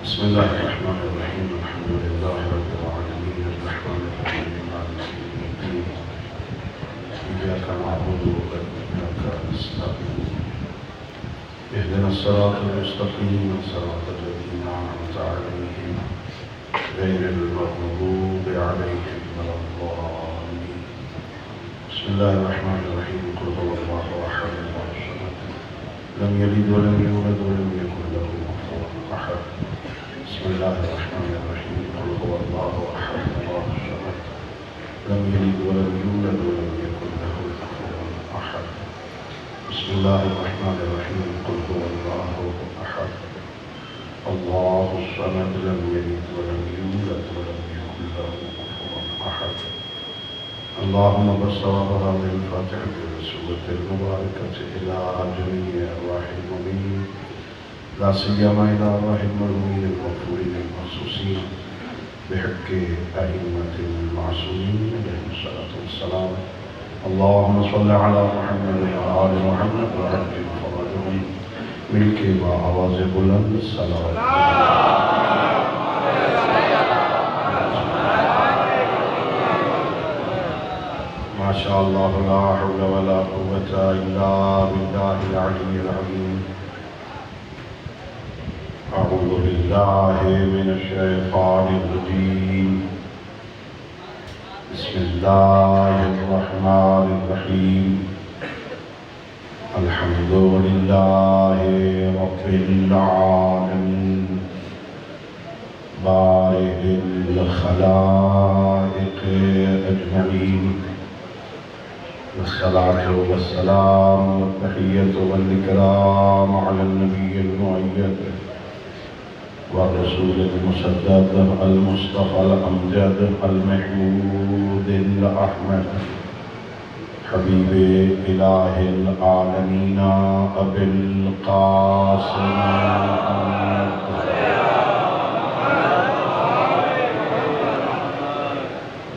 بسم الله الرحمن الرحيم الحمد لله رب العالمين الرحمن الرحيم مالك يوم الدين إياك نعبد وإياك نستعين اهدنا الصراط المستقيم صراط الذين أنعمت عليهم غير المغضوب عليهم ولا الضالين بسم الله الرحمن الرحيم قل هو الله أحد الله الصمد لم يلد ولم يولد ولم يكن له كفوا أحد بسم الله الرحمن الرحيم قل هو الله أحد الله الصمد لم يلد ولم يولد ولم يكن له كفوا أحد بسم الله الرحمن الرحيم قل هو الله أحد الله الصمد لم يلد ولم يولد ولم يكن له كفوا أحد اللهم بصواب هذه الفاتحة بالسورة المباركة إلى جميع أرواح المؤمنين لا سيما إلى أرواح المرحومين المغفورين المخصوصين بحق أئمة المعصومين عليهم الصلاة والسلام اللهم صل على محمد وآل محمد وعجل فرجهم ملك وآواز بلند الصلاة ما شاء الله لا حول ولا قوة إلا بالله العلي العظيم أعوذ بالله من الشيطان الرجيم بسم الله الرحمن الرحيم الحمد لله رب العالمين بارئ الخلائق أجمعين والصلاة والسلام والتحية والإكرام على النبي المؤيد والرسول المسدد المصطفى الأمجد المحمود الأحمد حبيب إله العالمين أبي القاسم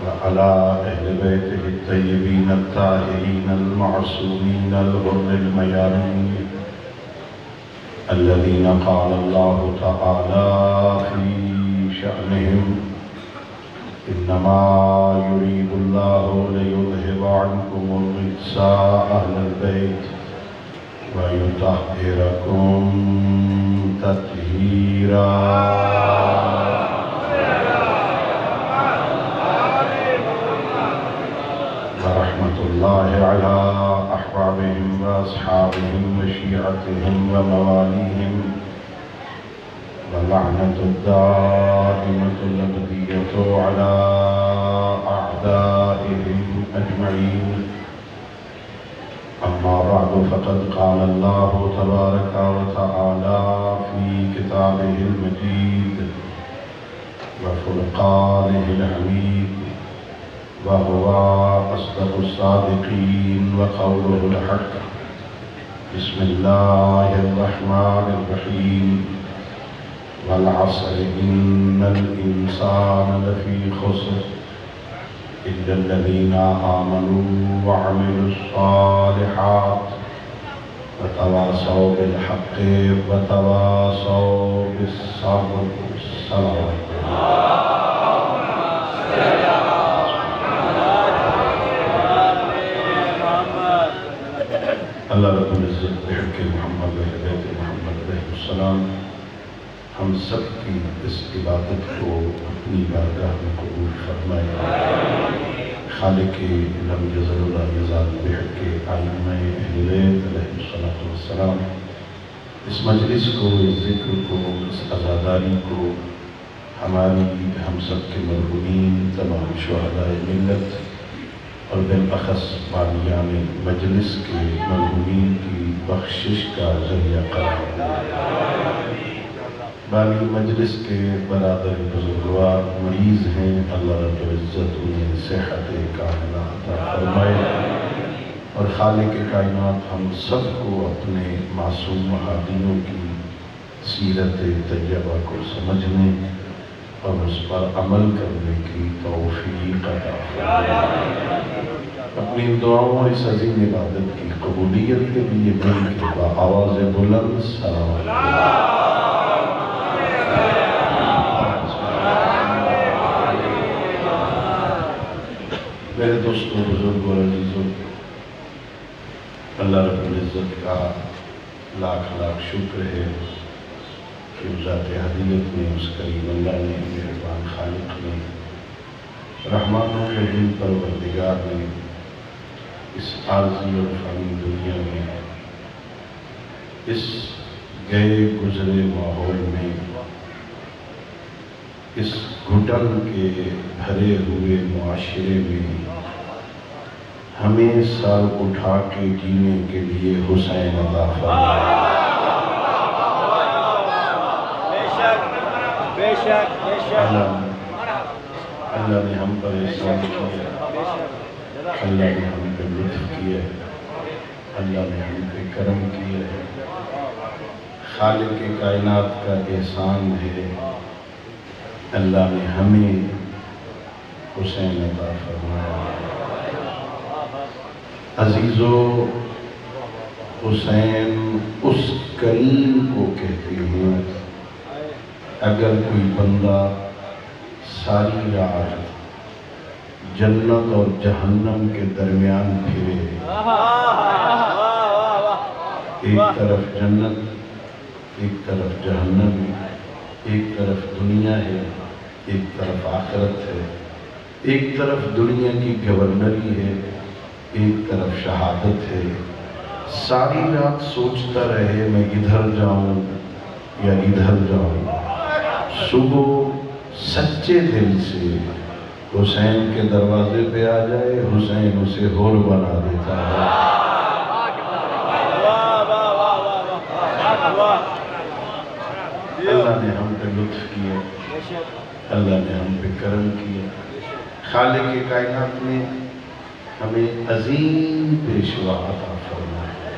وعلى أهل بيته الطيبين الطاهرين المعصومين الغر الميامين الذين قال الله تعالى في شأنهم إنما يريد الله ليذهب عنكم الرجس أهل البيت ويطهركم تطهيرا ورحمة الله على أحبابهم وأصحابهم وشيعتهم ومواليهم واللعنة الدائمة الأبدية على أعدائهم أجمعين أما بعد فقد قال الله تبارك وتعالى في كتابه المجيد وفرقانه الحميد وهو أصدق الصادقين وقوله الحق بسم الله الرحمن الرحيم والعصر إن الإنسان لفي خسر إلا الذين آمنوا وعملوا الصالحات وتواصوا بالحق وتواصوا بالصبر السلام اللہ رب العزت بحق محمد و بیت محمد علیہ السلام ہم سب کی اس عبادت کو اپنی بارگاہ میں قبول فرمائے خالق لم یزل ولا یزال بحق ائمہ اہل بیت علیہ السلام اس مجلس کو، اس ذکر کو، اس عزاداری کو ہماری ہم سب کے مرحومین تمام شہداء ملت اور بالاخص بالیان مجلس کے مرحومین کی بخشش کا ذریعہ قرار دے۔ بالی مجلس کے برادر بزرگوار مریض ہیں، اللہ رب العزت انہیں صحت کاملہ عطا فرمائے اور خالق کائنات ہم سب کو اپنے معصوم ہادیوں کی سیرت طیبہ کو سمجھنے اور اس پر عمل کرنے کی توفیق عطا فرمائے۔ اپنی دعاؤں اور اس عظیم عبادت کی قبولیت کے لیے مل کے بآواز بلند سلام دوستوں، بزرگوں اور عزیزوں، اللہ رب العزت کا لاکھ لاکھ شکر ہے کہ ذات حدیت میں، اس کریم اللہ نے، مہربان خالق نے، رحمان و رحیم پروردگار نے اس عارضی اور فانی دنیا میں، اس گئے گزرے ماحول میں، اس گھٹن کے بھرے ہوئے معاشرے میں ہمیں سر اٹھا کے جینے کے لیے حسین عطا فرمایا۔ اللہ نے ہم پر احسان کیا، اللہ نے ہم پہ لطف کیا، اللہ نے ہم پہ کرم کیا ہے۔ خالق کائنات کا احسان ہے، اللہ نے ہمیں حسین عطا فرمایا۔ عزیزو، حسین اس کریم کو کہتے ہیں اگر کوئی بندہ ساری رات جنت اور جہنم کے درمیان پھرے، ایک طرف جنت، ایک طرف جہنم، ایک طرف دنیا ہے، ایک طرف آخرت ہے، ایک طرف دنیا کی گورنری ہے، ایک طرف شہادت ہے، ساری رات سوچتا رہے میں ادھر جاؤں یا ادھر جاؤں، صبح سچے دل سے حسین کے دروازے پہ آ جائے، حسین اسے حور بنا دیتا ہے۔ اللہ نے ہم پہ لطف کیا، اللہ نے ہم پہ کرم کیا۔ خالق کائنات نے ہمیں عظیم پیشوا عطا فرمایا۔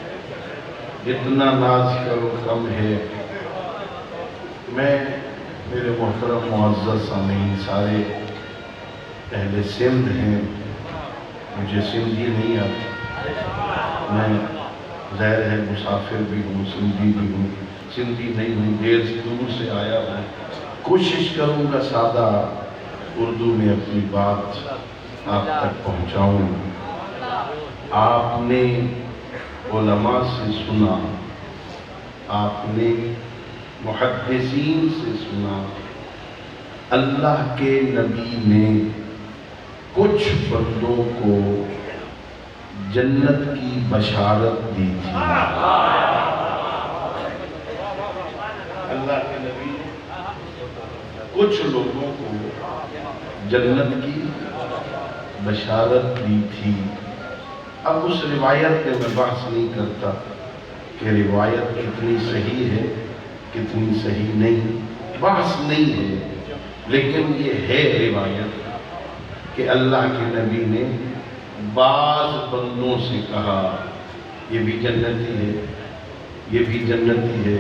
جتنا ناز کرو کم ہے۔ میں، میرے محترم معزز سامعین سارے اہل سندھ ہیں، مجھے سندھی نہیں آتی، میں ظاہر ہے مسافر بھی ہوں، سندھی بھی ہوں، سندھی نہیں ہوں، دیر دور سے آیا ہوں۔ کوشش کروں گا سادہ اردو میں اپنی بات آپ تک پہنچاؤں۔ آپ نے علماء سے سنا، آپ نے محدثین سے سنا، اللہ کے نبی نے کچھ بندوں کو جنت کی بشارت دی تھی۔ اللہ کے نبی نے کچھ لوگوں کو جنت کی بشارت دی تھی۔ اب اس روایت پہ میں بحث نہیں کرتا کہ روایت کتنی صحیح ہے، کتنی صحیح نہیں، بحث نہیں ہے، لیکن یہ ہے روایت کہ اللہ کے نبی نے بعض بندوں سے کہا یہ بھی جنتی ہے، یہ بھی جنتی ہے،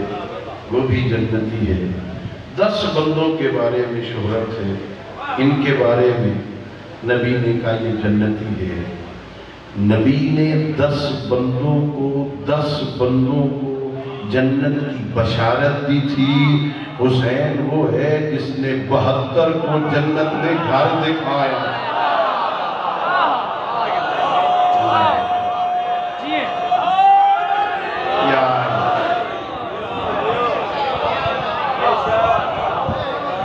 وہ بھی جنتی ہے۔ 10 بندوں کے بارے میں شہرت ہے، ان کے بارے میں نبی نے کہا یہ جنتی ہے۔ نبی نے 10 بندوں کو جنت کی بشارت دی تھی۔ حسین وہ ہے جس نے 72 کو جنت میں گھر دکھایا۔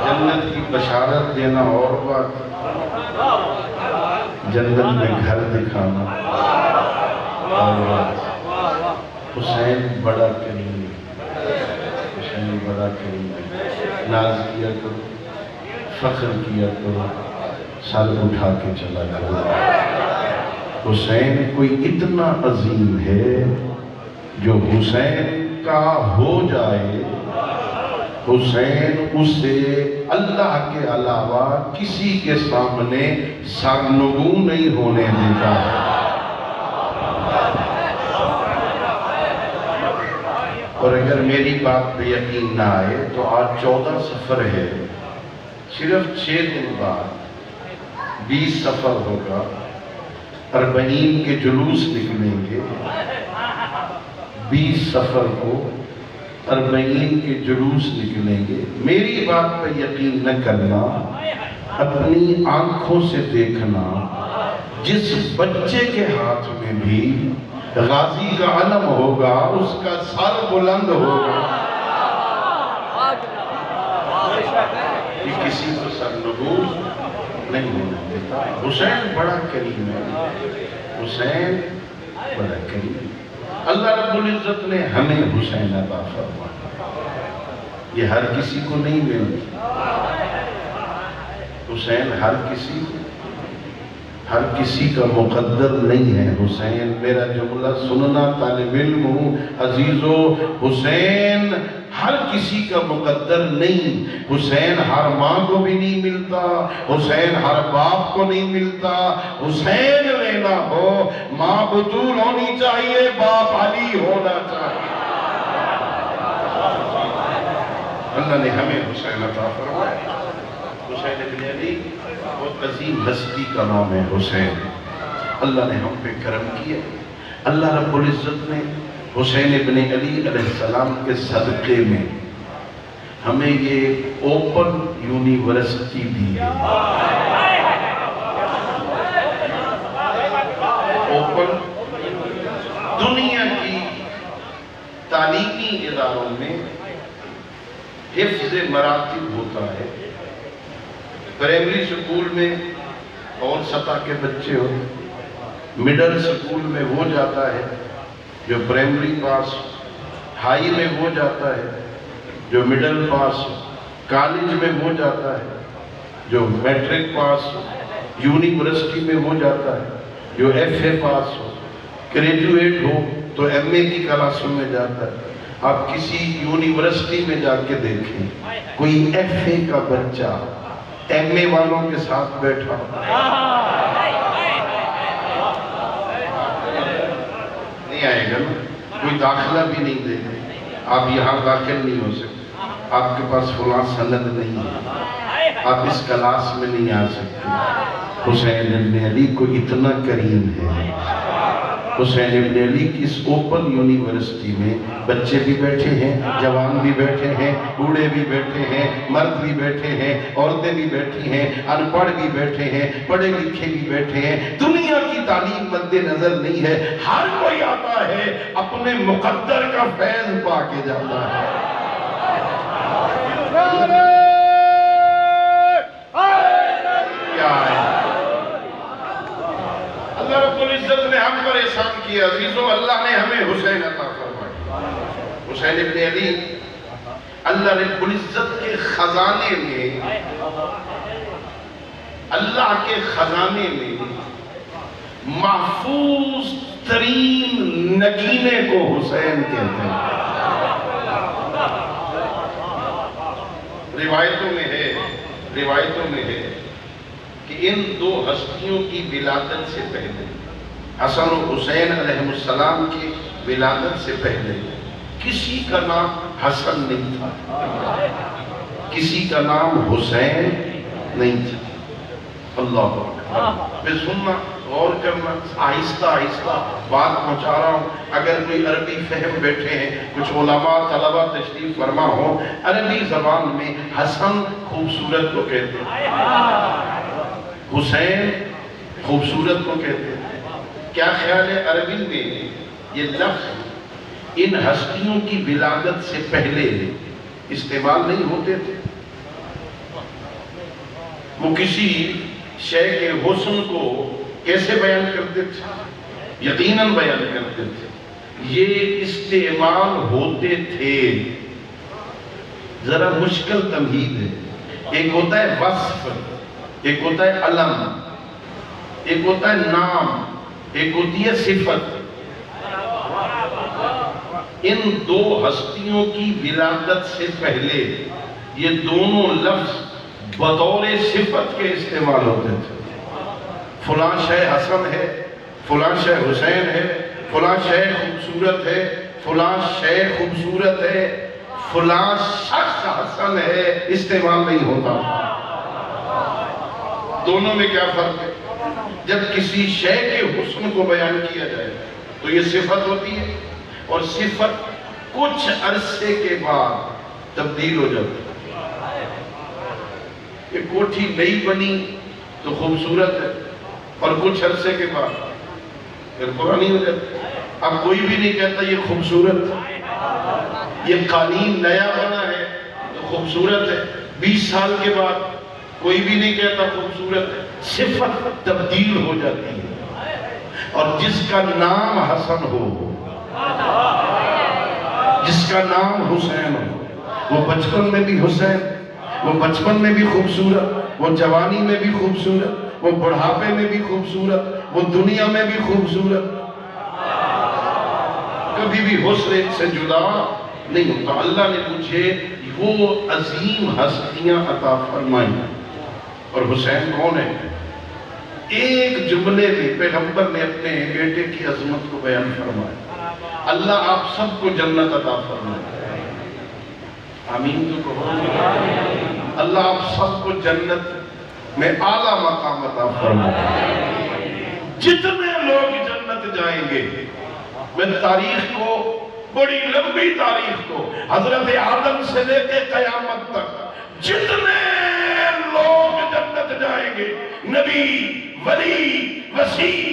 جنت کی بشارت دینا اور بات، جنت میں گھر دکھانا اور بات۔ حسین بڑا کریم، حسین بڑا کریم، ناز کیا کرو، فخر کیا کرو، سر اٹھا کے چلا کرو۔ حسین کوئی اتنا عظیم ہے جو حسین کا ہو جائے، حسین اسے اللہ کے علاوہ کسی کے سامنے سرنگوں نہیں ہونے دیتا ہے۔ اور اگر میری بات پہ یقین نہ آئے تو آج 14 سفر ہے، صرف 6 دن بعد 20 سفر ہوگا، 40 کے جلوس نکلیں گے، 20 سفر کو 40 کے جلوس نکلیں گے۔ میری بات پہ یقین نہ کرنا، اپنی آنکھوں سے دیکھنا، جس بچے کے ہاتھ میں بھی غازی کا علم ہوگا اس کا سر بلند ہوگا. یہ کسی کو سرنگوش نہیں ہونے دیتا. حسین بڑا کریم ہے. حسین بڑا کریم. اللہ رب العزت نے ہمیں حسین عطا فرمایا. یہ ہر کسی کو نہیں ملتی. حسین ہر کسی کا مقدر نہیں ہے. حسین میرا جملہ سننا طالب علم ہوں عزیزو، حسین ہر کسی کا مقدر نہیں. حسین ہر ماں کو بھی نہیں ملتا، حسین ہر باپ کو نہیں ملتا. حسین لینا ہو ماں بطول ہونی چاہیے، باپ علی ہونا چاہیے. اللہ نے ہمیں حسین عطا فرمایا. حسین ابن علی بہت عظیم ہستی کا نام ہے حسین. اللہ نے ہم پہ کرم کیا. اللہ رب العزت نے حسین ابن علی علیہ السلام کے صدقے میں ہمیں یہ اوپن یونیورسٹی دی ہے. اوپن دنیا کی تعلیمی اداروں میں حفظ مراتب ہوتا ہے. پرائمری سکول میں اور سطح کے بچے ہو، مڈل سکول میں وہ جاتا ہے جو پرائمری پاس، ہائی میں وہ جاتا ہے جو مڈل پاس، کالج میں وہ جاتا ہے جو میٹرک پاس، یونیورسٹی میں وہ جاتا ہے جو F A pass who, graduate ہو تو ایم اے کی کلاسوں میں جاتا ہے. آپ کسی یونیورسٹی میں جا کے دیکھیں کوئی ایف اے کا بچہ ایم اے والوں کے ساتھ بیٹھا نہیں آئے گا نا. کوئی داخلہ بھی نہیں دے گا. آپ یہاں داخل نہیں ہو سکتے. آپ کے پاس فلاں سند نہیں ہے، آپ اس کلاس میں نہیں آ سکتے. حسین ابن علی کو اتنا کریم ہے. حسین ابن علی کی اس اوپن یونیورسٹی میں بچے بھی بیٹھے ہیں، جوان بھی بیٹھے ہیں، بوڑھے بھی بیٹھے ہیں، مرد بھی بیٹھے ہیں، عورتیں بھی بیٹھی ہیں، ان پڑھ بھی بیٹھے ہیں، پڑھے لکھے بھی بیٹھے ہیں. دنیا کی تعلیم مد نظر نہیں ہے. ہر کوئی آتا ہے اپنے مقدر کا فیض پا کے جاتا ہے. کیا ہے اللہ رب العزت نے ہم پر احسان کیا. عزیزو اللہ نے ہمیں حسین عطا فرمایا. حسین ابن علی اللہ رب العزت کے خزانے میں، اللہ کے خزانے میں محفوظ ترین نگینے کو حسین کہتے ہیں. روایتوں میں ہے کہ ان دو ہستیوں کی ولادت سے پہلے، حسن و حسین علیہ السلام کی ولادت سے پہلے کسی کا نام حسن نہیں تھا، کسی کا نام حسین نہیں تھا. اللہ اکبر. سننا، غور کرنا، آہستہ آہستہ بات پہنچا رہا ہوں. اگر کوئی عربی فہم بیٹھے ہیں، کچھ علماء طلبہ تشریف فرما ہو، عربی زبان میں حسن خوبصورت کو کہتے ہیں، حسین خوبصورت کو کہتے ہیں. کیا خیال ہے عربی میں یہ لفظ ان ہستیوں کی ولادت سے پہلے استعمال نہیں ہوتے تھے؟ وہ کسی شے کے حسن کو کیسے بیان کرتے تھے؟ یقیناً بیان کرتے تھے. یہ استعمال ہوتے تھے. ذرا مشکل تمہید ہے. ایک ہوتا ہے وصف، ایک ہوتا ہے علم، ایک ہوتا ہے نام، ایک ہوتی ہے صفت. ان دو ہستیوں کی ولادت سے پہلے یہ دونوں لفظ بطور صفت کے استعمال ہوتے تھے. فلاں شے حسن ہے، فلاں شے حسین ہے، فلاں شے خوبصورت ہے، فلاں شے خوبصورت ہے، فلاں شخص حسن ہے، استعمال نہیں ہوتا. دونوں میں کیا فرق ہے؟ جب کسی شے کے حسن کو بیان کیا جائے تو یہ صفت ہوتی ہے، اور صفت کچھ عرصے کے بعد تبدیل ہو جاتی ہے. یہ کوٹھی نئی بنی تو خوبصورت ہے، اور کچھ عرصے کے بعد پھر پرانی ہو جاتی. اب کوئی بھی نہیں کہتا یہ خوبصورت، یہ قالین نیا بنا ہے تو خوبصورت ہے. 20 سال کے بعد کوئی بھی نہیں کہتا خوبصورت ہے. صفت تبدیل ہو جاتی ہے. اور جس کا نام حسن ہو، جس کا نام حسین ہو، وہ بچپن میں بھی حسین، وہ بچپن میں بھی خوبصورت، وہ جوانی میں بھی خوبصورت، وہ بڑھاپے میں بھی خوبصورت، وہ دنیا میں بھی خوبصورت. کبھی بھی حسن سے جدا نہیں ہوتا. اللہ نے مجھے وہ عظیم ہستیاں عطا فرمائیں. اور حسین کون ہے؟ ایک جملے میں پیغمبر نے اپنے بیٹے کی عظمت کو بیان فرمایا. اللہ آپ سب کو جنت عطا فرمائے. آمین تو کہو. اللہ آپ سب کو جنت میں اعلیٰ مقام عطا فرمائے. جتنے لوگ جنت جائیں گے، میں تاریخ کو، بڑی لمبی تاریخ کو، حضرت آدم سے لے کے قیامت تک جتنے لوگ جنت جائیں گے، نبی، ولی، وسیع،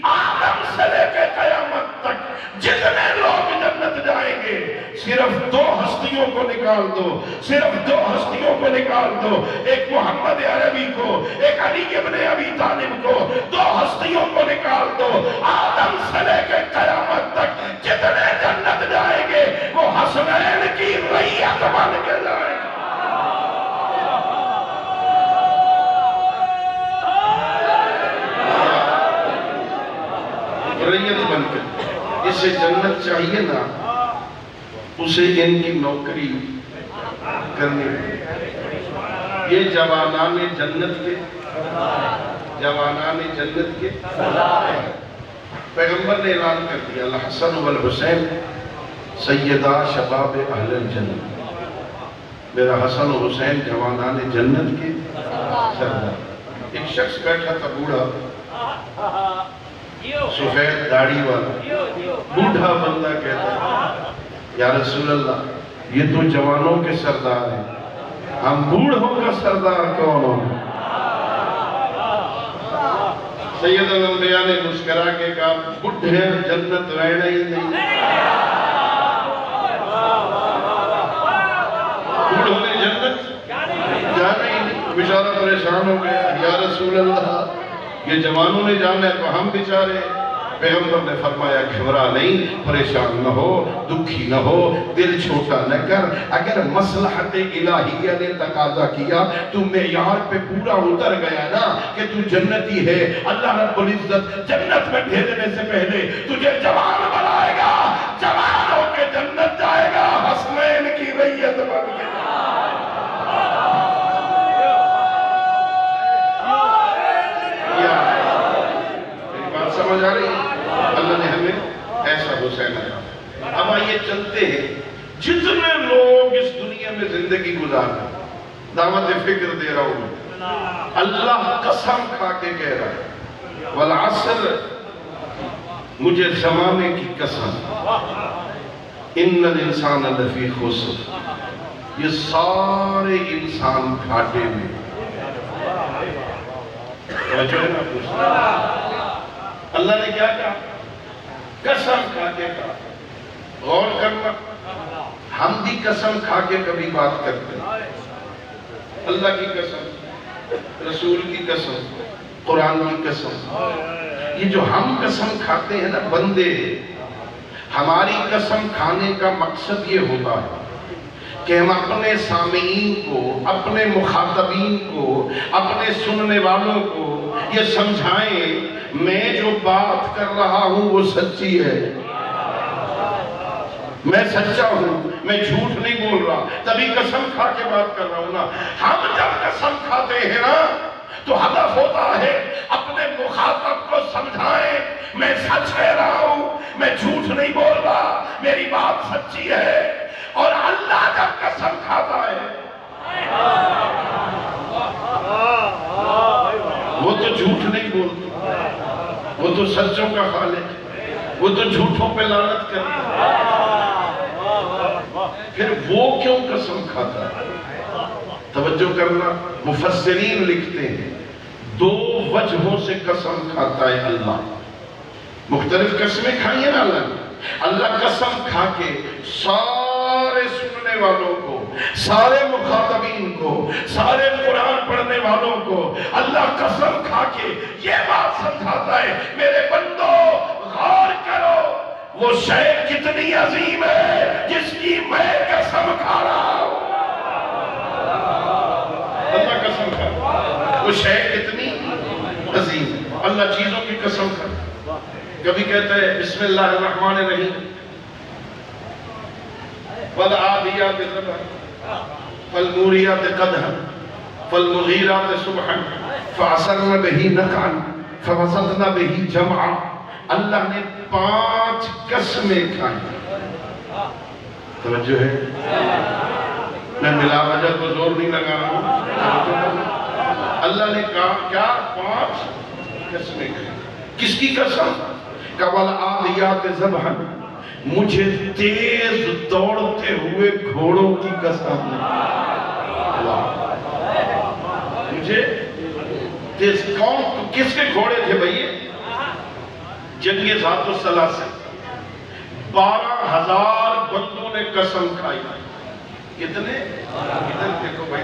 آدم سے لے کے قیامت تک جتنے لوگ جنت جائیں گے، صرف 2 ہستیوں کو نکال دو، صرف 2 ہستیوں کو نکال دو. ایک محمد عربی کو، ایک علی ابن ابی طالب کو. 2 ہستیوں کو نکال دو. آدم سے لے کے قیامت تک جتنے جنت جائیں گے وہ حسنین کی رعیت بن کے جائیں گے. رعیت بن کے. اسے جنت چاہیے نا، اسے ان کی نوکری کرنی. یہ جوانان جنت کے، جوانان جنت کے پیغمبر نے اعلان کر دیا، الحسن والحسین سیدہ شباب اہل الجنت. میرا حسن و حسین جوانان جنت کے سردار. ایک شخص بیٹھا تھا، بوڑھا، سفید داڑھی والا بوڑھا بندہ کہتا ہے، یا رسول اللہ یہ تو جوانوں کے سردار ہیں، ہم بوڑھوں کا سردار کون ہوں؟ سید الانبیاء نے مسکرا کے کہا، بوڑھے جنت رہنا ہی نہیں، بوڑھوں نے جنت جانا ہی نہیں. بیچارہ پریشان ہو گیا، یا رسول اللہ یہ جوانوں نے جانا ہے تو ہم بیچارے. پیغمبر نے فرمایا، گھبرا نہیں، پریشان نہ ہو، دکھی نہ ہو، دل چھوٹا نہ کر. اگر مصلحت الہیہ نے تقاضا کیا، تو معیار پہ پورا اتر گیا نا کہ تو جنتی ہے، اللہ رب العزت جنت میں بھیجنے سے پہلے تجھے جوان بنائے گا، جوان ہو کے جنت جائے گا، حسنین کی رعیت بن کے. سمجھ آ رہی ہے؟ اللہ نے ہمیں ایسا حسین عطا. اب آئیے چلتے ہیں. جتنے لوگ اس دنیا میں زندگی گزارتے، دعوت فکر دے رہا ہوں، اللہ قسم کھا کے کہہ رہا ہے، والعصر، مجھے زمانے کی قسم، ان الانسان لفی خسر، یہ سارے انسان گھاٹے میں. اللہ نے کیا کہا؟ قسم کھا کے کہا. غور کرنا، ہم بھی قسم کھا کے کبھی بات کرتے ہیں. اللہ کی قسم، رسول کی قسم، قرآن کی قسم. یہ جو ہم قسم کھاتے ہیں نا بندے، ہماری قسم کھانے کا مقصد یہ ہوتا ہے کہ ہم اپنے سامعین کو، اپنے مخاطبین کو، اپنے سننے والوں کو یہ سمجھائیں میں جو بات کر رہا ہوں وہ سچی ہے، میں سچا ہوں، میں جھوٹ نہیں بول رہا، تبھی قسم کھا کے بات کر رہا ہوں نا. ہم جب قسم کھاتے ہیں نا تو ہدف ہوتا ہے اپنے مخاطب کو سمجھائیں میں سچ کہہ رہا ہوں، میں جھوٹ نہیں بول رہا، میری بات سچی ہے. اور اللہ جب قسم کھاتا ہے وہ تو جھوٹ نہیں بولتا، وہ تو سچوں کا خالق، وہ تو جھوٹوں پہ لعنت کرتا ہے. پھر وہ کیوں قسم کھاتا ہے؟ توجہ کرنا، مفسرین لکھتے ہیں دو وجہوں سے قسم کھاتا ہے اللہ. مختلف قسمیں کھائی ہیں نا اللہ نے. اللہ قسم کھا کے سارے سننے والوں کو، سارے مخاطبین کو، سارے قرآن پڑھنے والوں کو اللہ قسم کھا کے یہ بات سمجھاتا ہے میرے بندو غور کرو وہ شے کتنی عظیم ہے جس کی میں قسم کھا رہا ہوں. اللہ قسم کھا وہ شے کتنی عظیم ہے. اللہ چیزوں کی قسم کھا. کبھی کہتا ہے بسم اللہ الرحمن الرحیم والعادیات ضبحا فالموریات قدحا فالمغیرات صبحا فعصرن بہ نقعا فوسطن بہ جمعا. اللہ نے 5 قسمیں کھائی. توجہ ہے؟ میں ملا وجہ کو زور نہیں لگا رہا ہوں. اللہ نے کہا کیا 5 قسمیں کھائی. کس کی قسم؟ والعادیات ضبحا مجھے تیز دوڑتے ہوئے گھوڑوں کی قسم. مجھے تیز کون کس کے گھوڑے تھے بھئی؟ جنگ ذات السلاسل 12,000 بندوں نے قسم کھائی. کتنے؟ ادھر دیکھو بھائی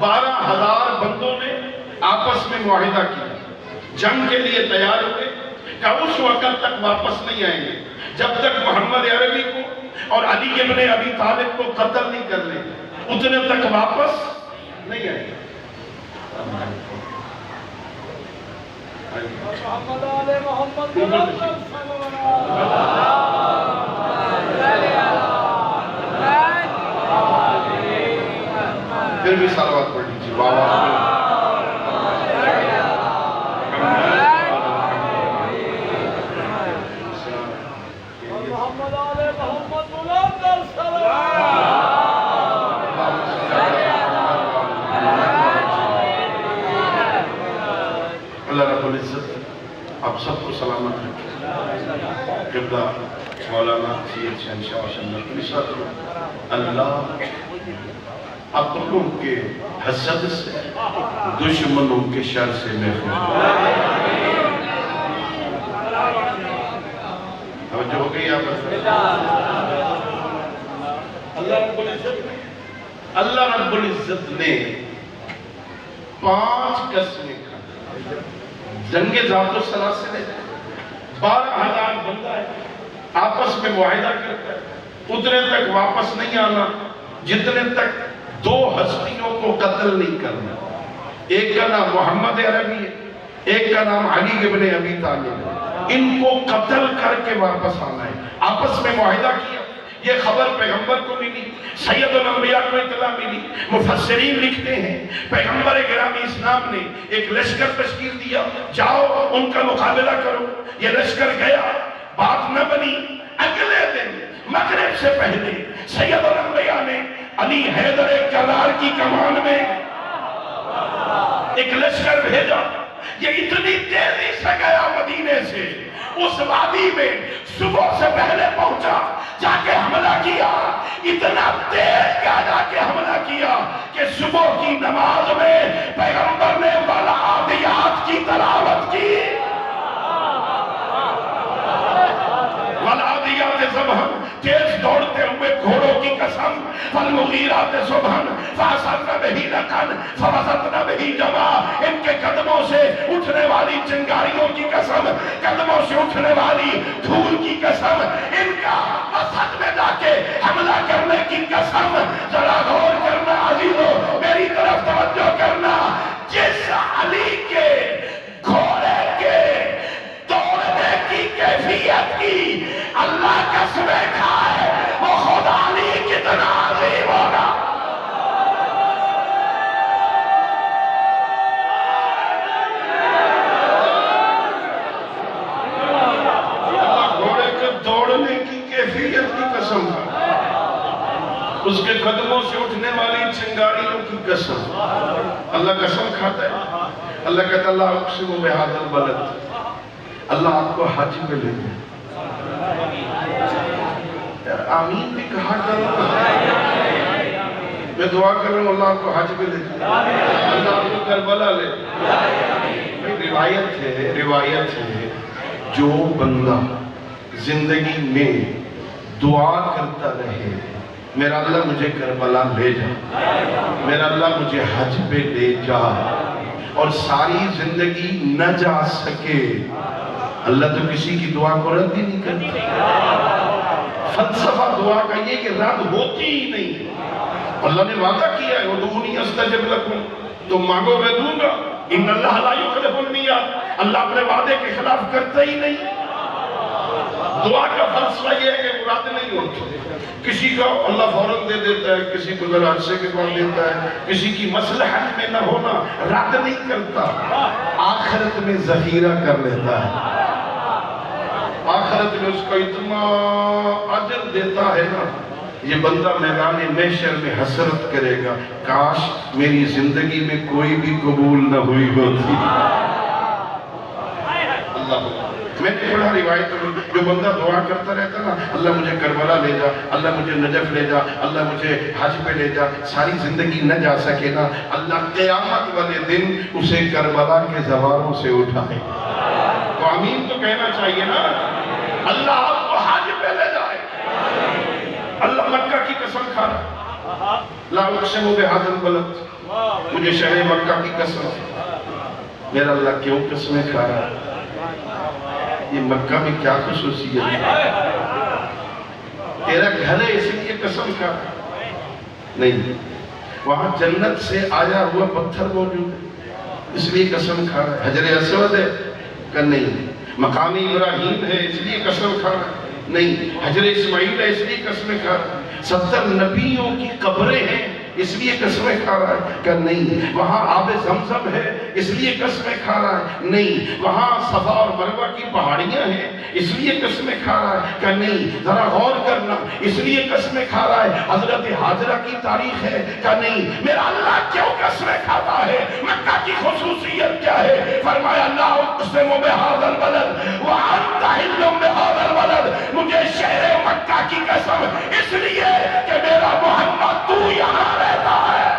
12,000 بندوں نے آپس میں معاہدہ کیا، جنگ کے لیے تیار ہوئے کہ اس وقت تک واپس نہیں آئیں گے جب تک محمد عربی کو اور علی ابن ابی طالب کو قتل نہیں کر لیں اتنے تک واپس نہیں آئیں گے. پھر بھی صلوات پڑھ لیجیے. بابا اللہ رب العزت آپ سب کو سلامت رکھے. قبلہ مولانا سید شہنشاہ شمس اللہ اپنوں کے حسد سے دشمنوں کے شر سے محفوظ. توجہ ہو گئی آپ. اللہ رب العزت نے 5 قسمیں کھائی. جنگ ذات السلاسل ہے 12,000 بندہ ہے آپس میں معاہدہ کرتا ہے اتنے تک واپس نہیں آنا جتنے تک 2 ہستیوں کو قتل نہیں کرنا. ایک کا نام محمد عربی ہے، ایک کا نام علی ابن ابی طالب ہے. ان کو قتل کر کے واپس آنا ہے. آپس میں معاہدہ کیا. یہ خبر پیغمبر کو ملی، سید الانبیاء کو اطلاع ملی. مفسرین لکھتے ہیں پیغمبر گرامی اسلام نے ایک لشکر تشکیل دیا، جاؤ ان کا مقابلہ کرو. یہ لشکر گیا، بات نہ بنی. اگلے دن مغرب سے پہلے سید الانبیاء نے علی حیدر کرار کی کمان میں ایک لشکر بھیجا. یہ اتنی تیزی سے گیا مدینے سے اس وادی میں صبح سے پہلے پہنچا، جا کے حملہ کیا. اتنا تیز کیا جا کے حملہ کیا کہ صبح کی نماز میں پیغمبر نے والعادیات کی تلاوت کی. والعادیات ضبحا تیز دوڑتے ہوئے گھوڑوں کی قسم. فالمغیرات صبحا فعصرن بہ نقعا فوسطن بہ جمعا. ان کے قدموں سے اٹھنے والی چنگاریوں کی قسم، قدموں سے اٹھنے والی دھول کی قسم، ان کا وسط میں جا کے حملہ کرنے کی قسم. ذرا غور کرنا عزیزو، میری طرف توجہ کرنا. جس علی کے گھوڑے کے دوڑنے کی کیفیت کی اللہ قسمیں کھائے وہ خدا علی کتنا عظیم ہوگا. اللہ گھوڑے کے دوڑنے کی کیفیت کی قسم کھائے، اس کے قدموں سے اٹھنے والی چنگاریوں کی قسم. اللہ قسم کھاتا ہے. اللہ کہتا ہے اللہ اقسم بہذا البلد. اللہ آپ کو حج میں لے گئے. آمین بھی کہا کرو. میں دعا کر رہا ہوں اللہ آپ کو حج میں لے جائے، اللہ آپ کو کربلا لے. روایت ہے جو بندہ زندگی میں دعا کرتا رہے میرا اللہ مجھے کربلا لے جا، میرا اللہ مجھے حج پہ لے جا، اور ساری زندگی نہ جا سکے، اللہ تو کسی کی دعا کو رد ہی نہیں کرتا۔ فلسفہ دعا کا یہ کہ رد ہوتی ہی نہیں۔ اللہ نے وعدہ کیا ہے ادعونی استجب لکم، تم مانگو میں دوں گا، ان اللہ لا یخلف المیعاد، اللہ اپنے وعدے کے خلاف کرتا ہی نہیں۔ دعا کا فلسفہ یہ ہے کہ مراد نہیں ہوتی، کسی کا اللہ فوراً دے دیتا ہے، کسی کو ذرا عرصے کے بعد دیتا ہے، کسی کی مصلحت میں نہ ہونا رد نہیں کرتا، آخرت میں ذخیرہ کر لیتا ہے، آخرت میں اس کو اتنا اجر دیتا ہے نا، یہ بندہ میدان محشر میں حسرت کرے گا کاش میری زندگی میں کوئی بھی قبول نہ ہوئی ہوتی۔ اللہ میں نے پڑھا روایت میں جو بندہ دعا کرتا رہتا نا، اللہ مجھے کربلا لے جا، اللہ مجھے نجف لے جا، اللہ مجھے حج پہ لے جا، ساری زندگی نہ جا سکے نا، اللہ قیامت والے دن اسے کربلا کے زواروں سے اٹھائے۔ تو آمین تو کہنا چاہیے نا، اللہ آپ کو حج پہ لے جائے۔ اللہ مکہ کی قسم کھا رہا، لا اقسم بہذا البلد، مجھے شہر مکہ کی قسم، میرا اللہ کیوں قسمیں کھا رہا ہے؟ یہ مکہ میں کیا خصوصیت ہے؟ تیرا گھر ہے اس لیے قسم کھا نہیں، وہاں جنت سے آیا ہوا پتھر موجود ہے اس لیے قسم کھا رہا ہے، حجر اسود ہے کہ نہیں، مقام ابراہیم ہے اس لیے قسم کھا رہا ہے نہیں، حجر اسماعیل ہے اس لیے قسمیں کھا رہا ہے، 70 نبیوں کی قبریں ہیں اس لیے قسمیں کھا رہا ہے کہ نہیں، وہاں آب زمزم ہے اس لیے قسمیں کھا رہا ہے نہیں، وہاں صفا اور مروہ کی پہاڑیاں ہیں اس لیے قسمیں کھا رہا ہے کہ نہیں، ذرا غور کرنا، اس لیے قسمیں کھا رہا ہے، حضرت حاجرہ کی تاریخ ہے کہ نہیں، میرا اللہ کیوں قسمیں کھاتا ہے؟ مکہ کی خصوصیت کیا ہے؟ فرمایا لا اقسم بہذا البلد وانت حل بہذا البلد، مجھے شہر مکہ کی قسم اس لیے کہ میرا محمد تو یہاں رہتا ہے۔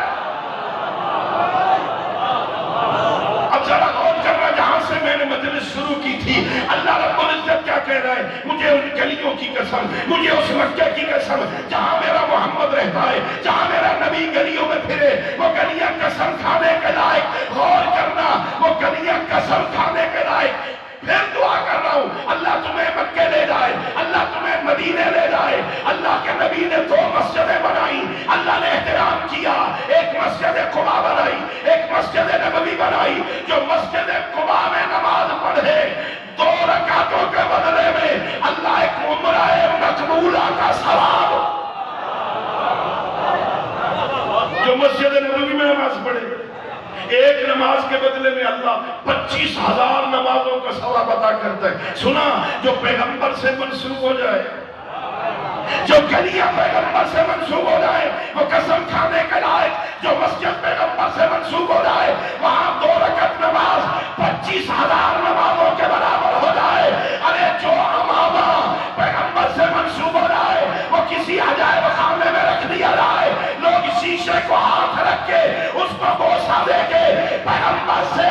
اب ذرا غور کرنا، جہاں سے میں نے مجلس شروع کی تھی، اللہ رب العزت کیا کہہ رہا ہے؟ مجھے ان گلیوں کی قسم، مجھے اس مکہ کی قسم جہاں میرا محمد رہتا ہے، جہاں میرا نبی گلیوں میں پھرے، وہ گلیاں قسم کھانے کے لائق، غور کرنا، وہ گلیاں قسم کھانے کے لائق۔ پھر دعا کر رہا ہوں اللہ تمہیں مکہ لے جائے، اللہ تمہیں مدینے لے جائے۔ اللہ کے نبی نے 2 مسجدیں بنائی، اللہ نے احترام کیا، ایک مسجد قباء بنائی، ایک مسجد نبوی بنائی۔ جو مسجد قباء میں نماز پڑھے 2 رکعتوں کے بدلے میں اللہ ایک عمرہ مقبولہ کا ثواب، جو مسجد نبوی میں نماز پڑھے ایک نماز کے بدلے میں اللہ 25,000 نمازوں کا ثواب عطا کرتا ہے۔ سنا، جو پیغمبر سے منسوب ہو جائے، جو گلیاں پیغمبر سے منسوب ہو جائے وہ قسم کھانے کے لائق، جو مسجد پیغمبر سے منسوب ہو جائے وہاں 2 رکعت نماز 25,000 نمازوں کے برابر ہو جائے۔ ارے جو امامہ پیغمبر سے منسوب ہو جائے وہ کسی عجائب خانے میں رکھ دیا جائے، لوگ شیشے کو ہاتھ رکھ کے اس کو بوسہ دے کے پیغمبر سے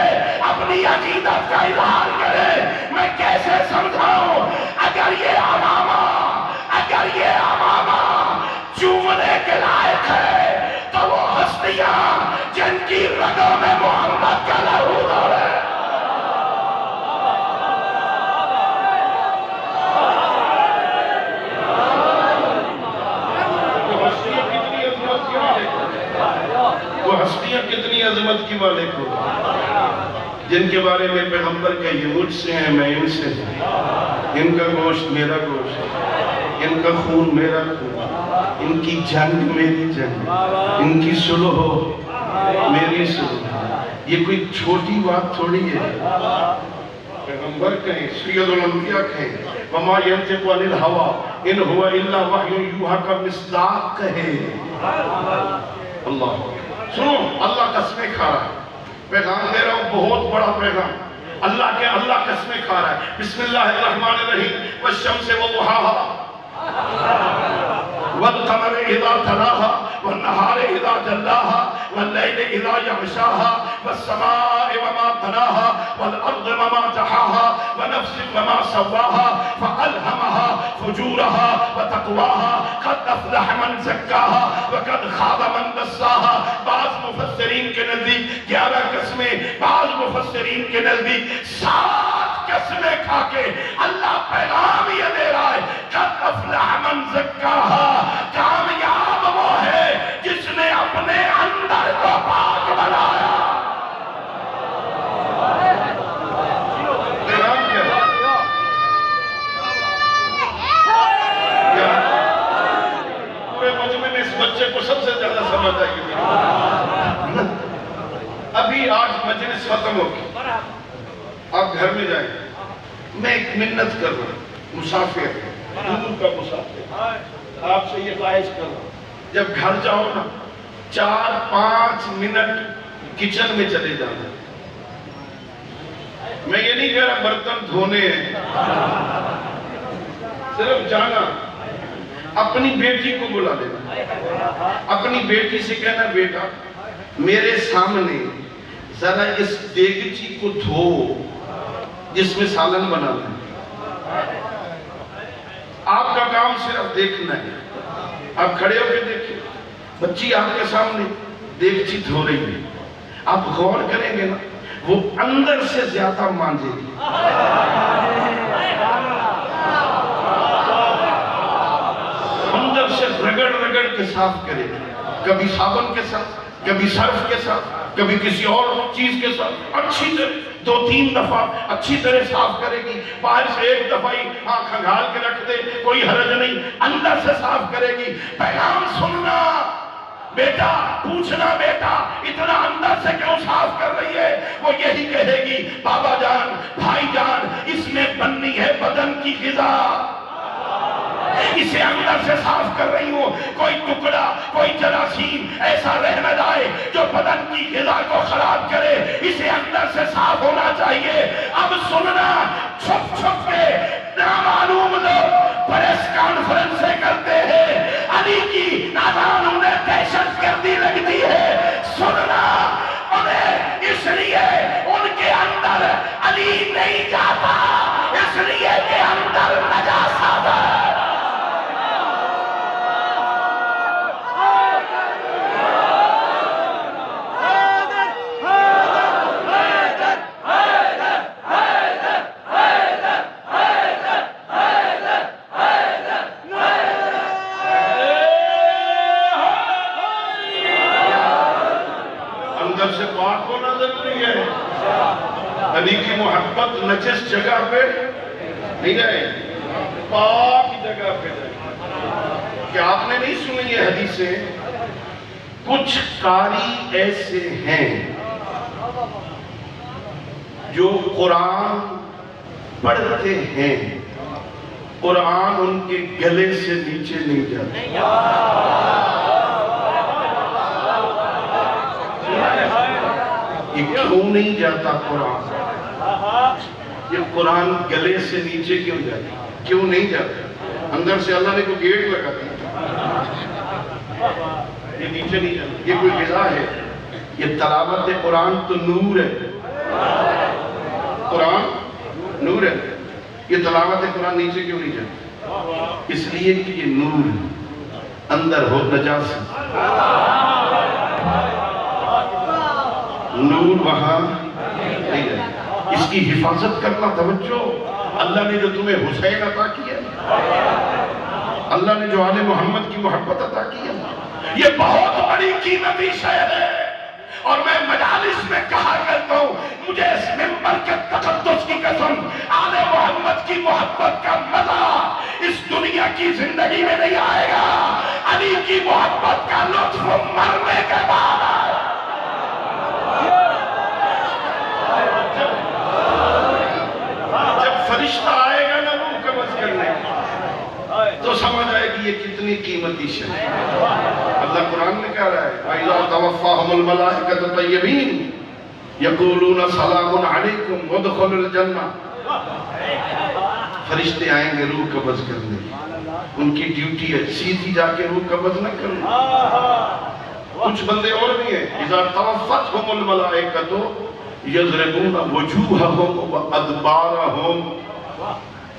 اپنی عقیدت کا اظہار کرے۔ میں کیسے سمجھاؤں؟ اگر یہ امامہ چومنے کے لائق ہے تو وہ ہستیاں جن کی رگوں میں محمد کا لہو دوڑے، وہ ہستیاں کتنی عظمت کی مالک ہو، جن کے بارے میں پیغمبر کہ یہ مجھ سے ہیں میں ان سے ہوں، ان کا گوشت میرا گوشت، ان کا خون میرا خون، ان کی جنگ میری جنگ، ان کی صلح میری صلح۔ یہ کوئی چھوٹی بات تھوڑی ہے، پیغمبر کہیں، سید الانبیاء کہیں، وما ينطق عن الهوى ان هو الا وحی یوحی کا مصداق کہے۔ اللہ سنو، اللہ قسمیں کھا رہا ہے، پیغام دے رہا ہوں بہت بڑا پیغام، اللہ قسمیں کھا رہا ہے۔ بسم اللہ الرحمن الرحیم، والشمس وضحاها والقمر اذا تلاها والنهار اذا جلاها والليل اذا یغشاها والسماء وما بناها والارض وما طحاها ونفس وما سواها فالهمها فجورها وتقواها قد افلح من زکاها وقد خاب من دساها. بعض مفسرین کے نزدیک 11 قسمیں، بعض مفسرین کے نزدیک 7 قسمیں کھا کے اللہ پیغام یہ دے رہا ہے قد افلح من زکاها. کامیاب وہ ہے جس نے اپنے اندر کو پاک بنایا. پیغام کیا ہے؟ پورے مجمع میں اس بچے کو سب سے زیادہ سمجھ آئی. ابھی آج مجلس ختم ہو گئی، آپ گھر میں جائیں. میں ایک منت کر رہا ہوں، مسافر دور کا مسافر، آپ سے یہ خواہش کر رہا ہوں جب گھر جاؤ نا 4-5 منٹ کچن میں چلے جانا. میں یہ نہیں کہہ رہا برتن دھونے ہیں، صرف جانا. اپنی بیٹی کو بلا لینا، اپنی بیٹی سے کہنا بیٹا میرے سامنے ذرا اس دیگچی کو دھو جس میں سالن بنانا ہے. آپ کا کام صرف دیکھنا ہے. آپ کھڑے ہو کے دیکھیں، بچی آپ کے سامنے دیگچی دھو رہی ہے. آپ غور کریں گے نا وہ اندر سے زیادہ مانجے گی. اندر سے رگڑ رگڑ کے صاف کرے گی، کبھی صابن کے ساتھ، کبھی صرف کے ساتھ، کبھی کسی اور چیز کے ساتھ. اچھی طرح 2-3 دفعہ اچھی طرح صاف کرے گی. باہر سے 1 دفعہ ہی کھنگال کے رکھ دے کوئی حرج نہیں، اندر سے صاف کرے گی. پیغام سننا بیٹا، پوچھنا بیٹا اتنا اندر سے کیوں صاف کر رہی ہے؟ وہ یہی کہے گی بابا جان، بھائی جان، اس میں بننی ہے بدن کی غذا، اسے اندر سے صاف کر رہی ہوں. کوئی ٹکڑا، کوئی جراثیم ایسا رہ نہ جائے جو بدن کی غذا کو خراب کرے. اسے اندر سے صاف ہونا چاہیے. اب سننا، چھپ چھپ کے نامعلوم لوگ پریس کانفرنسیں کرتے ہیں، علی کی اذان انہیں دہشت گردی لگتی ہے. سننا، انہیں اس لیے ان کے اندر علی نہیں جاتا، اس لیے کہ اندر نجاست ہے. سے پاک ہونا ضروری ہے. علی کی محبت نجس جگہ پہ نہیں جائے، پاک جگہ پہ جائے. کیا آپ نے نہیں سنی یہ حدیثیں؟ کچھ قاری ایسے ہیں جو قرآن پڑھتے ہیں، قرآن ان کے گلے سے نیچے نہیں جاتا. یہ کیوں نہیں جاتا قرآن؟ یہ قرآن گلے سے نیچے کیوں جاتا؟ کیوں نہیں جاتا؟ اندر سے اللہ نے کوئی گیٹ لگا دیا، یہ نیچے نہیں جاتا. یہ کوئی غذا ہے؟ یہ تلاوت قرآن تو نور ہے. قرآن نور ہے. یہ تلاوت قرآن نیچے کیوں نہیں جاتا؟ اس لیے کہ یہ نور اندر ہو نجاست. نور وہاں نہیں ہے. اس کی حفاظت کرنا. توجہ، اللہ نے جو تمہیں حسین عطا کیا، اللہ نے جو آل محمد کی محبت عطا کیا، یہ بہت بڑی قیمتی شے ہے. اور میں مجالس میں کہا کرتا ہوں، مجھے اس منبر کے تقدس کی قسم، آل محمد کی محبت کا مزہ اس دنیا کی زندگی میں نہیں آئے گا. علی کی محبت کا لطف مرنے کے بعد آئے. جب فرشتہ آئے گا نا روح قبض کرنے، تو سمجھ آئے گی یہ کتنی قیمتی شے ہے. اللہ قرآن میں کہہ رہا ہے وَإِذَا تَوَفَّاهُمُ الْمَلَائِكَةُ طَيِّبِينَ يَقُولُونَ سَلَامٌ عَلَيْكُمْ وَادْخُلُوا الْجَنَّةَ. فرشتے آئیں گے روح قبض کرنے. ان کی ڈیوٹی ہے سیدھی جا کے روح قبض نہ کرنا، کچھ بندے اور بھی ہیں اذا توفتہم الملائکۃ یضربون وجوہہم وادبارہم،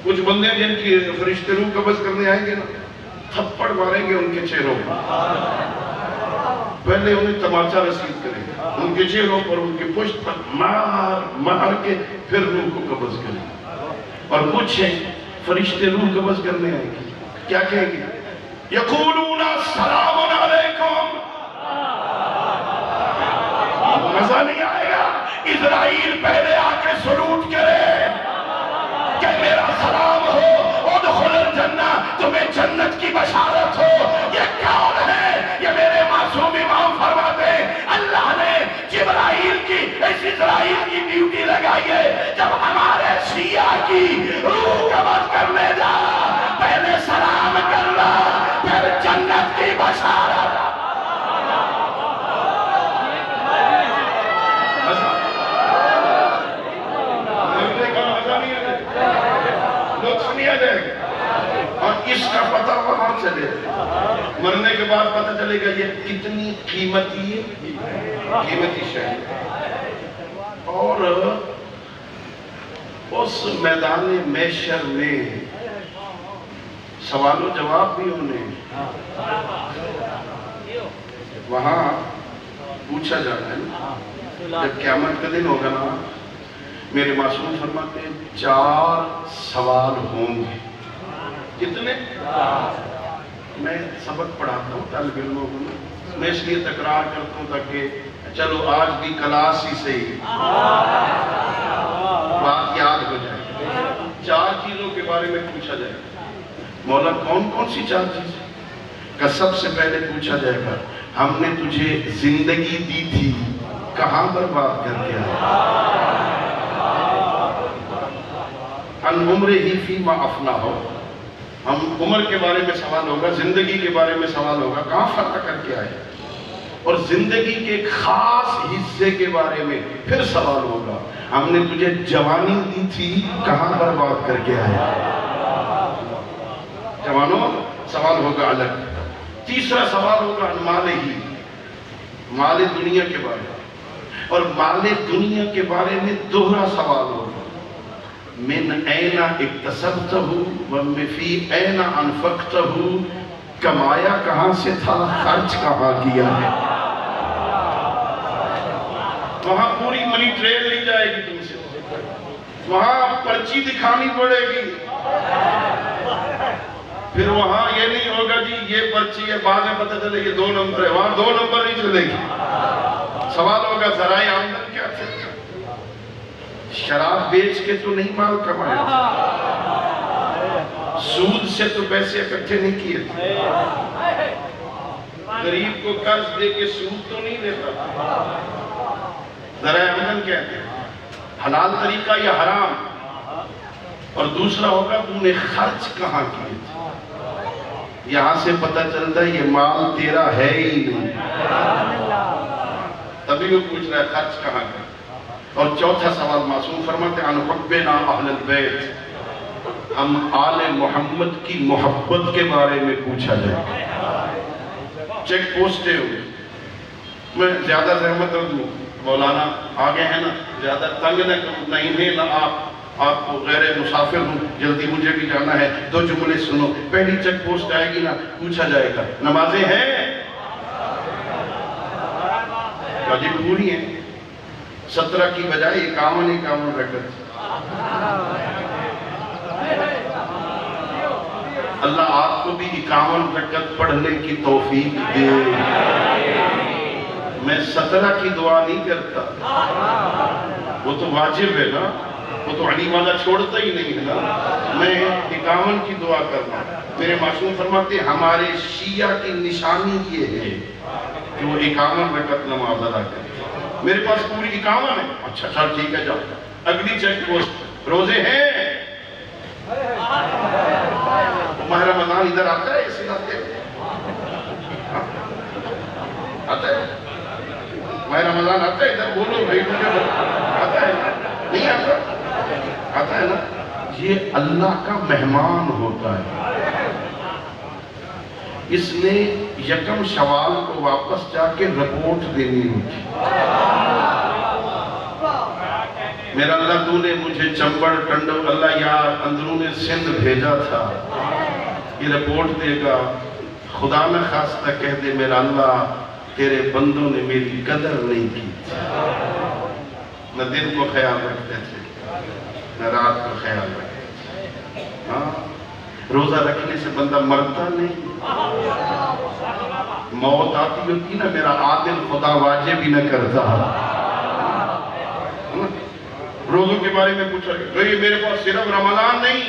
کچھ بندے جن کی فرشتے روح قبض کرنے آئیں گے نا، تھپڑ ماریں گے ان کے چہروں پر، پہلے انہیں تماچا رسید کریں گے ان کے چہروں پر، ان کی پشت پر مار مار کے پھر روح کو قبض کریں گے. اور کچھ ہیں فرشتے روح قبض کرنے آئیں گے، کیا کہیں گے؟ یقولون السلام علیکم. مزہ نہیں آئے گا؟ اسرائیل پہلے آ کے سلوٹ کرے کہ میرا سلام ہو، ادخل الجنہ، تمہیں جنت کی بشارت ہو. یہ کون ہے؟ یہ میرے معصوم امام فرماتے ہیں اللہ نے جبرائیل کی اس اسرائیل کی ڈیوٹی لگائی ہے، جب ہمارے شیعہ کی روح قبض کرنے جا پہلے سلام کرنا پھر جنت کی بشارت. اور اس کا پتہ وہاں چلے، مرنے کے بعد پتہ چلے گا یہ کتنی قیمتی شے. اور اس میدان محشر میں سوال و جواب بھی ہونے، وہاں پوچھا جانا ہے. جب قیامت کا دن ہوگا نا، میرے معصوم فرماتے ہیں 4 سوال ہوں گے. کتنے؟ میں سبق پڑھاتا ہوں طالب علموں کو، میں اس لیے تکرار کرتا ہوں تاکہ چلو آج بھی کلاس ہی صحیح بات یاد ہو جائے. 4 چیزوں کے بارے میں پوچھا جائے گا. مولا کون کون سی 4 چیزیں کا سب سے پہلے پوچھا جائے گا، ہم نے تجھے زندگی دی تھی کہاں برباد کر کے آیا؟ ان عمرہ ہی فیما افنا ہو، ہم عمر کے بارے میں سوال ہوگا، زندگی کے بارے میں سوال ہوگا کہاں فرق کر کے آئے، اور زندگی کے ایک خاص حصے کے بارے میں پھر سوال ہوگا، ہم نے تجھے جوانی دی تھی کہاں برباد کر کے آیا. جوانوں سوال ہوگا الگ. تیسرا سوال ہوگا مال ہی، مال دنیا کے بارے میں، اور مال دنیا کے بارے میں دوہرا سوال ہوگا، من این اکتسبتہ ومن فی این انفقتہ، کمایا کہاں سے تھا، خرچ کہاں کیا ہے. وہاں پوری منی ٹریل لی جائے گی تم سے، وہاں پرچی دکھانی پڑے گی. پھر وہاں یہ نہیں ہوگا جی یہ پرچی ہے، بعد میں پتہ چلے یہ 2 نمبر ہے، وہاں 2 نمبر نہیں چلے گی. سوال ہوگا ذرائع آمدن کیا تھے، شراب بیچ کے تو نہیں مال کمایا تھا، سود سے تو پیسے اکٹھے نہیں کیے تھے، غریب کو قرض دے کے سود تو نہیں دیتا تھا. ذرائع آمدن کیا ہے، حلال طریقہ یا حرام. اور دوسرا ہوگا تو نے خرچ کہاں کیے تھے. یہاں سے پتہ چلتا ہے یہ مال تیرا ہے ہی نہیں، تبھی وہ پوچھ رہا ہے خرچ کہاں کا. اور چوتھا سوال معصوم فرماتے ہیں عن حبنا اہل البیت، ہم آل محمد کی محبت کے بارے میں پوچھا جائے. چیک پوسٹے ہوئے، میں زیادہ زحمت رکھ دوں، مولانا آگے ہیں نا، زیادہ تنگ نہ کروں، نہیں نہ آپ کو غیر مسافر ہوں، جلدی مجھے بھی جانا ہے. 2 جملے سنو. پہلی چیک پوسٹ آئے گی نا، پوچھا جائے گا نمازیں ہیں؟ جی پوری ہیں، 17 کی بجائے 51 رکعت. اللہ آپ کو بھی 51 رکعت پڑھنے کی توفیق دے. میں 17 کی دعا نہیں کرتا، وہ تو واجب ہے نا، وہ تو علی والا چھوڑتا ہی نہیں ہے نا. میں 51 کی دعا کرنا. میرے معصوم فرماتے ہیں ہمارے شیعہ کی نشانی یہ ہے کہ وہ 51 رکعت نماز ادا کرتے. میرے پاس پوری 51 ہے. اچھا چل ٹھیک ہے جاؤ. اگلی چیک پوسٹ، روزے ہیں؟ ماہ رمضان ادھر آتا ہے اس علاقے میں؟ آتا ہے؟ ماہ رمضان آتا ہے ادھر؟ بولو بھائی مجھے آتا ہے؟ نہیں آتا؟ آتا ہے نا. یہ اللہ کا مہمان ہوتا ہے. اس نے یکم شوال کو واپس جا کے رپورٹ دینی ہوتی. میرا اللہ تو نے مجھے چمبڑ ٹنڈو اللہ یار اندرون سندھ بھیجا تھا، یہ رپورٹ دے گا. خدا نہ خواستہ کہہ دے میرا اللہ تیرے بندوں نے میری قدر نہیں کی تھی. نہ دن کو خیال رکھتے تھے نہ رات کو خیال رکھتے تھے. ہاں روزہ رکھنے سے بندہ مرتا نہیں. موت آتی ہوتی نا میرا عادل خدا واجب ہی نہ کرتا. روزوں کے بارے میں پوچھا گیا میرے پاس صرف رمضان نہیں،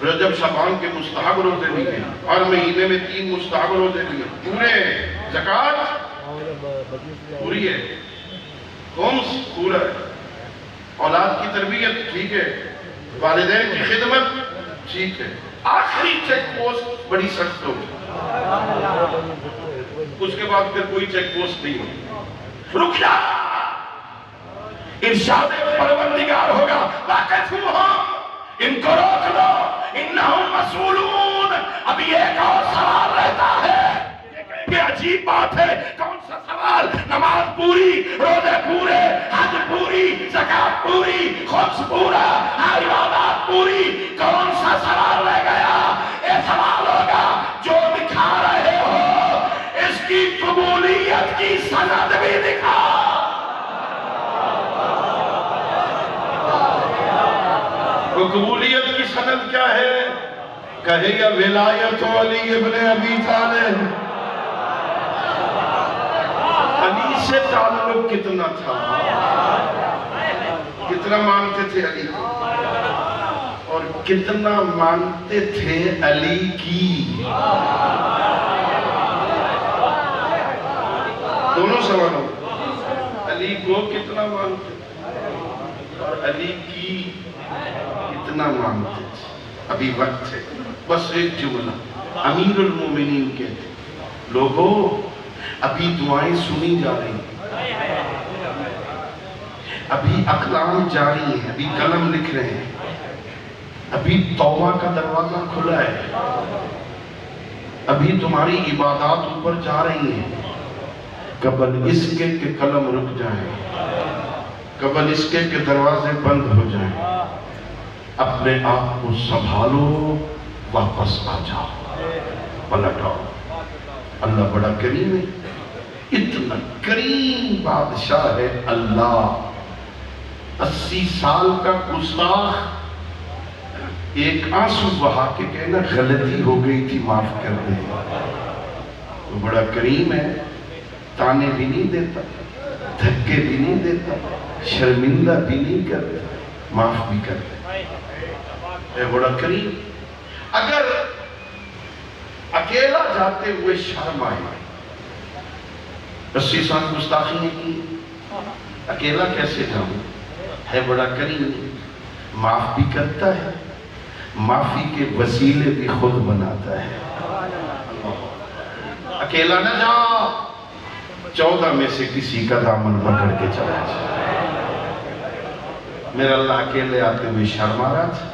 رجب شعبان کے مستحب روزے بھی ہیں، ہر مہینے میں 3 مستحب روزے بھی ہیں، پورے زکوٰۃ پوری ہے، خمس پورا ہے، اولاد کی تربیت ٹھیک ہے، والدین کی خدمت ٹھیک ہے. آخری چیک پوسٹ بڑی سخت ہوگی، اس کے بعد پھر کوئی چیک پوسٹ نہیں ہوگی. رک جا، ارشاد پروردگار ہوگا واقفوہم، ان کو روک لو، انہم مسئولون. ابھی ایک اور سوال رہتا ہے. یہ عجیب بات ہے، کون سا سوال؟ نماز پوری، روزے پورے، حج پوری، زکوٰۃ پوری، خمس پورا، عبادات پوری، کون سا سوال رہ گیا؟ یہ سوال ہوگا جو دکھا رہے ہو اس کی قبولیت کی سند بھی دکھا. قبولیت کی سند کیا ہے؟ کہے یا ولایت علی ابن ابی طالب. علی سے تعلق کتنا تھا، کتنا مانتے تھے علی کو، اور کتنا مانتے تھے علی کی. دونوں سوالوں، علی کو کتنا مانتے تھے اور علی کی کتنا مانتے تھے. ابھی وقت ہے، بس ایک جملہ. امیر المومنین کہتے لوگوں ابھی دعائیں سنی جا رہی ہیں، ابھی اقلام جاری ہیں، ابھی قلم لکھ رہے ہیں، ابھی توبہ کا دروازہ کھلا ہے، ابھی تمہاری عبادات اوپر جا رہی ہیں. قبل اس کے کہ قلم رک جائیں، قبل اس کے کہ دروازے بند ہو جائیں، اپنے آپ کو سنبھالو، واپس آ جاؤ، پلٹ آؤ. اللہ بڑا کریم ہے، اتنا کریم بادشاہ ہے اللہ. 80 سال کا گستاخ ایک آنسو بہا کے کہنا غلطی ہو گئی تھی معاف کر دے. وہ بڑا کریم ہے، تانے بھی نہیں دیتا، دھکے بھی نہیں دیتا، شرمندہ بھی نہیں کرتا، معاف بھی کرتا. اے بڑا کریم. اگر اکیلا جاتے ہوئے شرم آئے، 80 سال گستاخی نے کی، اکیلا کیسے جاؤں؟ ہے بڑا کریم، معاف بھی کرتا ہے، معافی کے وسیلے بھی خود بناتا ہے. اکیلا نہ جا، 14 میں سے کسی کا دامن پکڑ کے چلا جائے. میرا اللہ اکیلے آتے ہوئے شرم آ رہا تھا،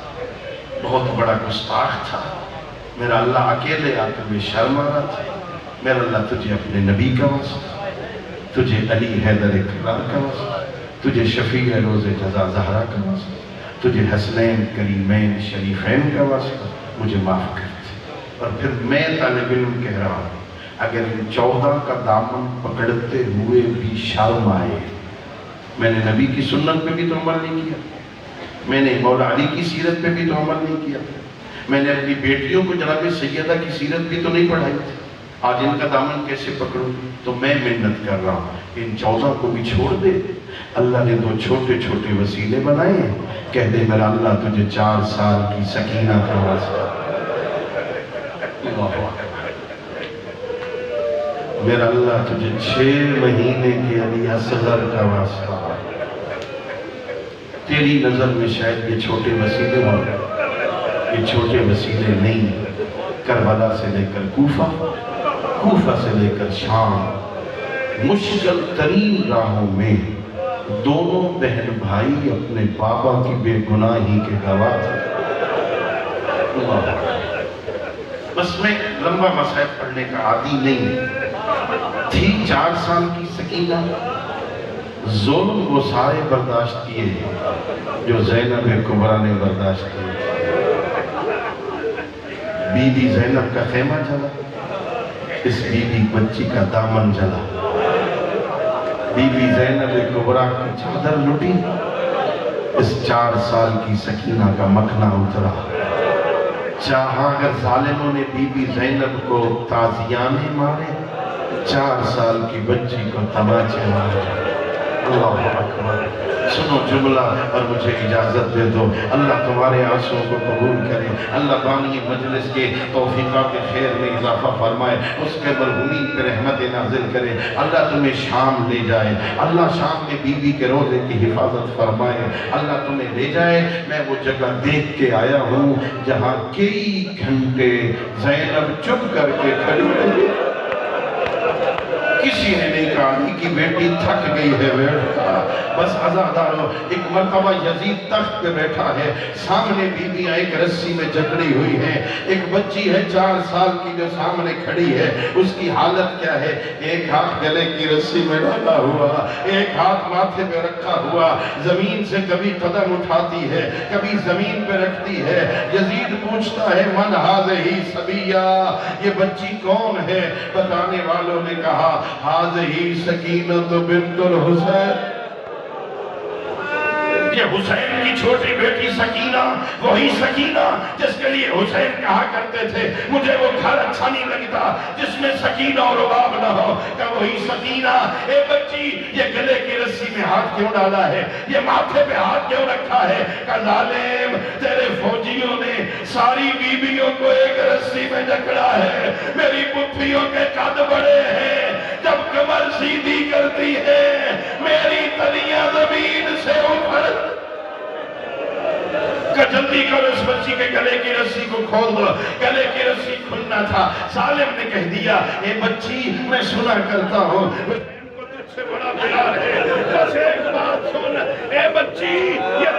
بہت بڑا گستاخ تھا. میرا اللہ اکیلے آتے ہوئے شرم آ رہا تھا. میرا اللہ تجھے اپنے نبی کا واسطہ، تجھے علی حیدر کرار کا واسطہ، تجھے شفیع روز جزا زہرا کا واسطہ، تجھے حسنین کریمین شریفین کا واسطہ مجھے معاف کر دے. اور پھر میں طالب علم کہہ رہا ہوں، اگر ان 14 کا دامن پکڑتے ہوئے بھی شرم آئے، میں نے نبی کی سنت پہ بھی تو عمل نہیں کیا، میں نے مولا علی کی سیرت پہ بھی تو عمل نہیں کیا، میں نے اپنی بیٹیوں کو جناب سیدہ کی سیرت بھی تو نہیں پڑھائی تھی. آج ان کا دامن کیسے پکڑوں؟ تو میں محنت کر رہا ہوں، ان 14 کو بھی چھوڑ دے. اللہ نے 2 چھوٹے چھوٹے وسیلے بنائے ہیں. کہہ دے میرا اللہ تجھے 4 سال کی سکینہ کا واسطہ، میرا اللہ تجھے 6 مہینے کے علی اصغر کا واسطہ. تیری نظر میں شاید یہ چھوٹے وسیلے ہوں، یہ چھوٹے وسیلے نہیں. کربلا سے لے کر کوفہ، کوفہ سے لے کر شام، مشکل ترین راہوں میں دونوں بہن بھائی اپنے بابا کی بے گناہی کے گواہ تھے. بس میں لمبا مصحف پڑھنے کا عادی نہیں تھی. 4 سال کی سکینہ ظلم وہ سارے برداشت کیے جو زینب کبریٰ نے برداشت کیے. بی بی زینب کا خیمہ جلا, اس بی بی بچی کا دامن جلا. بی بی زینب کبریٰ کی چادر لٹی, اس 4 سال کی سکینہ کا مکھنا اترا. چاہا اگر ظالموں نے بی بی زینب کو تازیانے مارے, 4 سال کی بچی کو تماچے مارے. اللہ اکبر. سنو جملہ اور مجھے اجازت دے دو. اللہ تمہارے آنسوں کو قبول کرے. اللہ بانی مجلس کے توفیقات خیر میں اضافہ فرمائے, اس کے مرحومین پر رحمت نازل کرے. اللہ تمہیں شام لے جائے, اللہ شام میں بی بی کے روزے کی حفاظت فرمائے. اللہ تمہیں لے جائے. میں وہ جگہ دیکھ کے آیا ہوں جہاں کئی گھنٹے زینب چپ کر کے کھڑی رہی. کسی نے نہیں کہا علی کی بیٹی تھک گئی ہے بیٹھا بس عزادارو. ایک مرتبہ یزید تخت پہ بیٹھا ہے, سامنے بیویاں ایک رسی میں جکڑی ہوئی ہیں. ایک بچی ہے 4 سال کی جو سامنے کھڑی ہے, اس کی حالت کیا ہے؟ ایک ہاتھ گلے کی رسی میں ڈالا ہوا, ایک ہاتھ ماتھے پہ رکھا ہوا, زمین سے کبھی قدم اٹھاتی ہے کبھی زمین پہ رکھتی ہے. یزید پوچھتا ہے من ہذہ صبیہ, یہ بچی کون ہے؟ بتانے والوں نے کہا ہذہ سکینۃ بنت الحسین, یہ حسین کی چھوٹی بیٹی سکینہ, وہی سکینہ جس کے لیے حسین کہا کرتے تھے مجھے وہ گھر اچھا نہیں لگتا جس میں سکینہ اور رباب نہ ہو. کہ وہی سکینہ. اے بچی, یہ گلے کی رسی میں ہاتھ کیوں ڈالا ہے؟ یہ ماتھے پہ ہاتھ کیوں رکھا ہے؟ کہ ظالم, تیرے فوجیوں نے ساری بیویوں کو ایک رسی میں جکڑا ہے. میری پھوپھیوں کے قد بڑے ہیں, جب کمر سیدھی کرتی ہے میری تلیاں زمین سے اوپر. کہ جلدی کرو اس بچی کے گلے کی رسی کو کھول دو. گلے کی رسی کھلنا تھا. ظالم نے کہہ دیا اے بچی میں سنا کرتا ہوں حسین کو تجھ سے بڑا پیار ہے, بس ایک بات سن. اے بچی, یہ